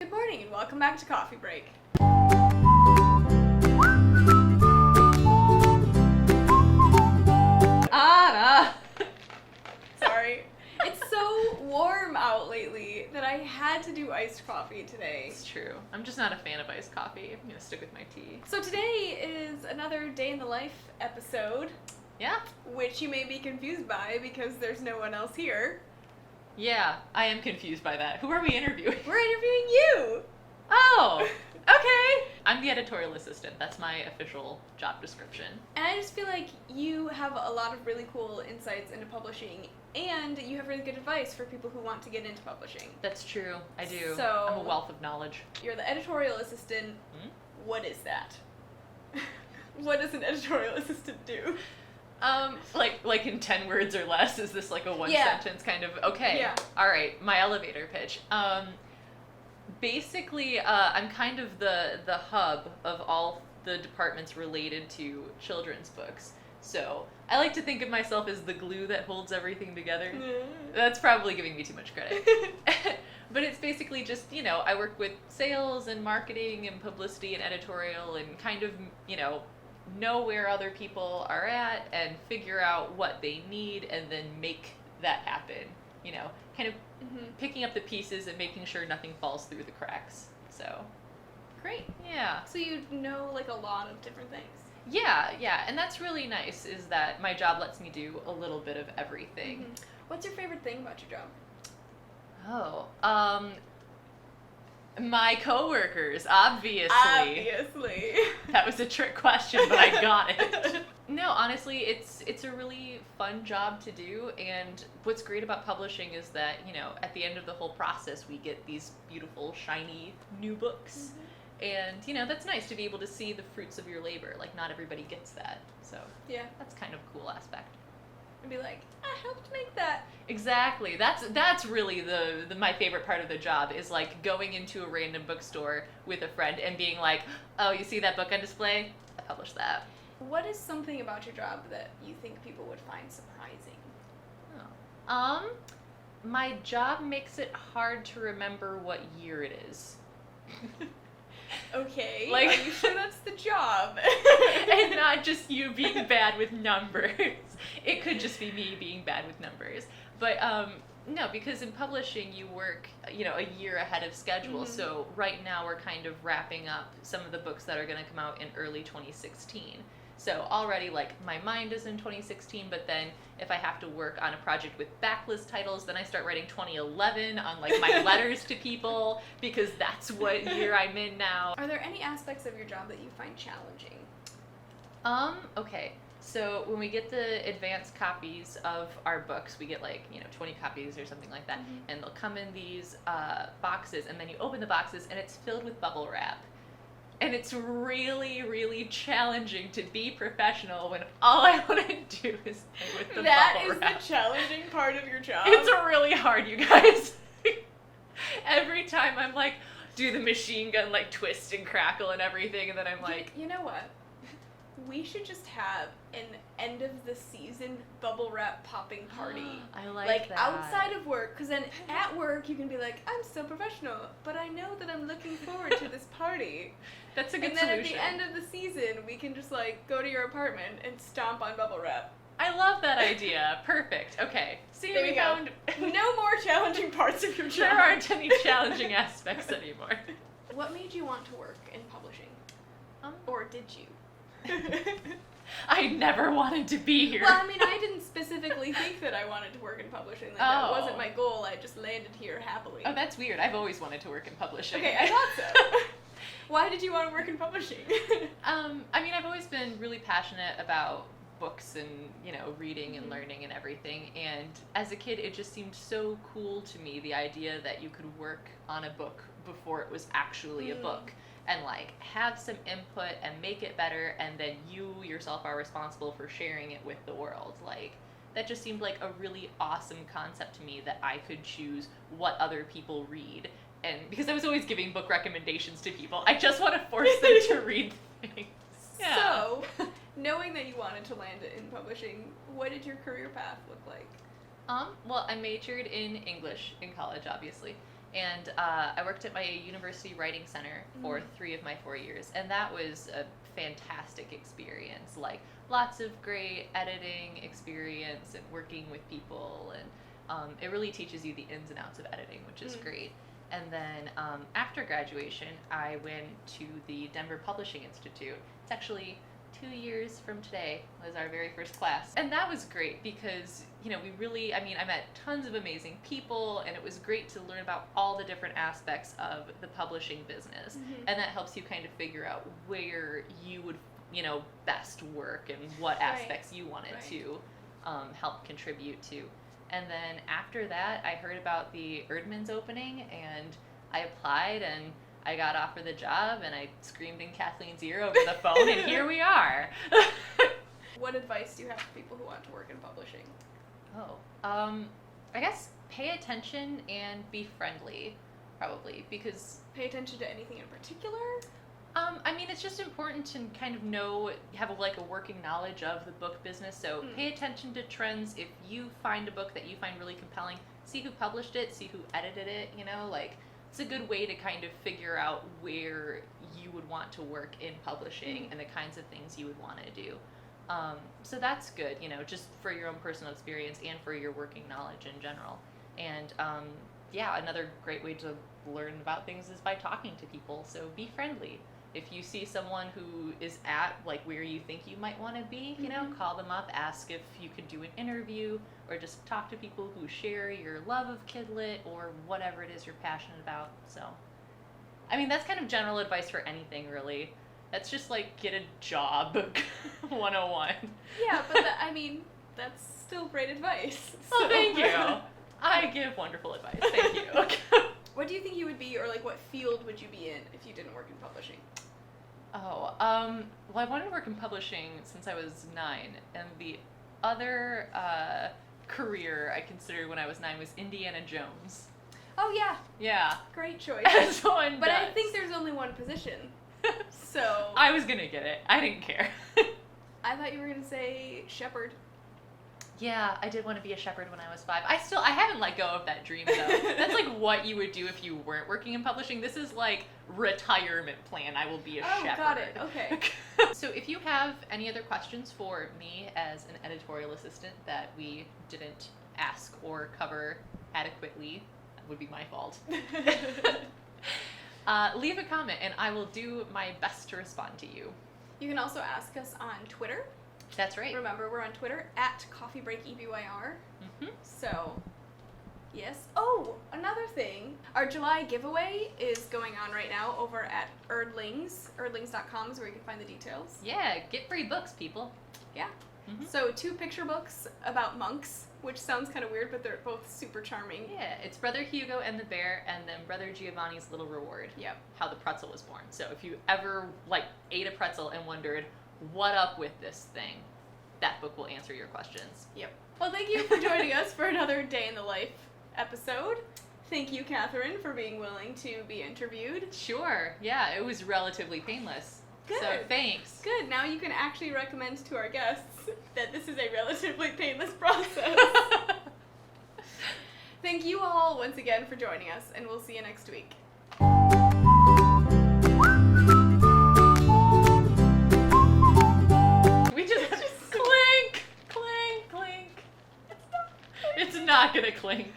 Good morning and welcome back to Coffee Break. Sorry. It's so warm out lately that I had to do iced coffee today. It's true. I'm just not a fan of iced coffee. I'm gonna stick with my tea. So today is another day in the life episode. Yeah? Which you may be confused by because there's no one else here. Yeah, I am confused by that. Who are we interviewing? We're interviewing you! Oh, okay. I'm the editorial assistant. That's my official job description. And I just feel like you have a lot of really cool insights into publishing, and you have really good advice for people who want to get into publishing. That's true. I do. So, I'm a wealth of knowledge. You're the editorial assistant. What is that? What does an editorial assistant do? Like in 10 words or less, is this like a one sentence kind of, okay. Yeah. All right, my elevator pitch. Basically, I'm kind of the hub of all the departments related to children's books. So I like to think of myself as the glue that holds everything together. That's probably giving me too much credit. But it's basically just, I work with sales and marketing and publicity and editorial and kind of, know where other people are at and figure out what they need and then make that happen. Kind of picking up the pieces and making sure nothing falls through the cracks. So, great, yeah. So you know like a lot of different things. Yeah, and that's really nice, is that my job lets me do a little bit of everything. What's your favorite thing about your job? My coworkers, obviously. Obviously. That was a trick question, but I got it. No, honestly, it's a really fun job to do, and what's great about publishing is that, at the end of the whole process, we get these beautiful, shiny, new books. And, that's nice to be able to see the fruits of your labor. Like, not everybody gets that, so yeah, that's kind of a cool aspect. And be like, I helped make that. Exactly. That's really the my favorite part of the job, is like going into a random bookstore with a friend and being like, oh, you see that book on display? I published that. What is something about your job that you think people would find surprising? My job makes it hard to remember what year it is. Okay, like, are you sure that's the job? And not just you being bad with numbers. It could just be me being bad with numbers. But no, because in publishing you work, a year ahead of schedule. So right now we're kind of wrapping up some of the books that are going to come out in early 2016. So already, like, my mind is in 2016, but then if I have to work on a project with backlist titles, then I start writing 2011 on, like, my letters to people, because that's what year I'm in now. Are there any aspects of your job that you find challenging? Okay. So when we get the advanced copies of our books, we get 20 copies or something like that, and they'll come in these boxes, and then you open the boxes, and it's filled with bubble wrap. And it's really, really challenging to be professional when all I want to do is play with the bubble wrap. That is the challenging part of your job? It's really hard, you guys. Every time I'm like, do the machine gun, twist and crackle and everything, and then I'm like... You know what? We should just have an end of the season bubble wrap popping party. I like that. Outside of work, because then at work you can be like, I'm so professional, but I know that I'm looking forward to this party. That's a good solution. And then solution. at the end of the season, we can just go to your apartment and stomp on bubble wrap. I love that idea. Perfect. Okay. See, there we found no more challenging parts of your job. There aren't any challenging aspects anymore. What made you want to work in publishing? Or did you? I never wanted to be here. Well, I mean, I didn't specifically think that I wanted to work in publishing. That wasn't my goal. I just landed here happily. Oh, that's weird. I've always wanted to work in publishing. Okay, I thought so. Why did you want to work in publishing? I mean, I've always been really passionate about books and, reading and learning and everything. And as a kid, it just seemed so cool to me, the idea that you could work on a book before it was actually a book. And have some input and make it better, and then you yourself are responsible for sharing it with the world. That just seemed like a really awesome concept to me, that I could choose what other people read. And because I was always giving book recommendations to people, I just want to force them to read things. Yeah. So, knowing that you wanted to land in publishing, what did your career path look like? Well, I majored in English in college, obviously. And I worked at my university writing center for 3 of my 4 years, and that was a fantastic experience. Like, lots of great editing experience and working with people, and it really teaches you the ins and outs of editing, which is great. And then after graduation, I went to the Denver Publishing Institute. It's actually 2 years from today was our very first class. And that was great because, you know, I met tons of amazing people, and it was great to learn about all the different aspects of the publishing business. And that helps you kind of figure out where you would, you know, best work and what aspects you wanted to help contribute to. And then after that, I heard about the Erdmann's opening, and I applied, and I got offered the job, and I screamed in Kathleen's ear over the phone, and here we are. What advice do you have for people who want to work in publishing? I guess pay attention and be friendly, probably, because... Pay attention to anything in particular? I mean, it's just important to kind of have a working knowledge of the book business, so pay attention to trends. If you find a book that you find really compelling, see who published it, see who edited it, you know, like, it's a good way to kind of figure out where you would want to work in publishing and the kinds of things you would want to do. So that's good, you know, just for your own personal experience and for your working knowledge in general. And another great way to learn about things is by talking to people, so be friendly. If you see someone who is at where you think you might want to be, you know, call them up, ask if you could do an interview, or just talk to people who share your love of Kidlit or whatever it is you're passionate about. So, I mean, that's kind of general advice for anything, really. That's just get a job 101. Yeah, but that's still great advice. So. Well, thank you. I give wonderful advice. Thank you. What do you think you would be, or what field would you be in if you didn't work in publishing? Well, I wanted to work in publishing since I was 9, and the other career I considered when I was 9 was Indiana Jones. Oh, yeah. Yeah. Great choice. But I think there's only one position, so... I was gonna get it. I didn't care. I thought you were gonna say shepherd. Yeah, I did want to be a shepherd when I was 5. I haven't let go of that dream, though. That's what you would do if you weren't working in publishing. This is retirement plan. I will be a shepherd. Oh, got it. Okay. So if you have any other questions for me as an editorial assistant that we didn't ask or cover adequately, that would be my fault. Leave a comment, and I will do my best to respond to you. You can also ask us on Twitter. That's right. Remember, we're on Twitter at CoffeeBreakEBYR. So, yes. Oh, another thing. Our July giveaway is going on right now over at Erdlings. Erdlings.com is where you can find the details. Yeah, get free books, people. Yeah. So 2 picture books about monks, which sounds kind of weird, but they're both super charming. Yeah, it's Brother Hugo and the Bear, and then Brother Giovanni's Little Reward. Yep. How the pretzel was born. So if you ever ate a pretzel and wondered, what up with this thing? That book will answer your questions. Yep. Well, thank you for joining us for another Day in the Life episode. Thank you, Katherine, for being willing to be interviewed. Sure. Yeah, it was relatively painless. Good. So thanks. Good. Now you can actually recommend to our guests that this is a relatively painless process. Thank you all once again for joining us, and we'll see you next week. It's not gonna clink.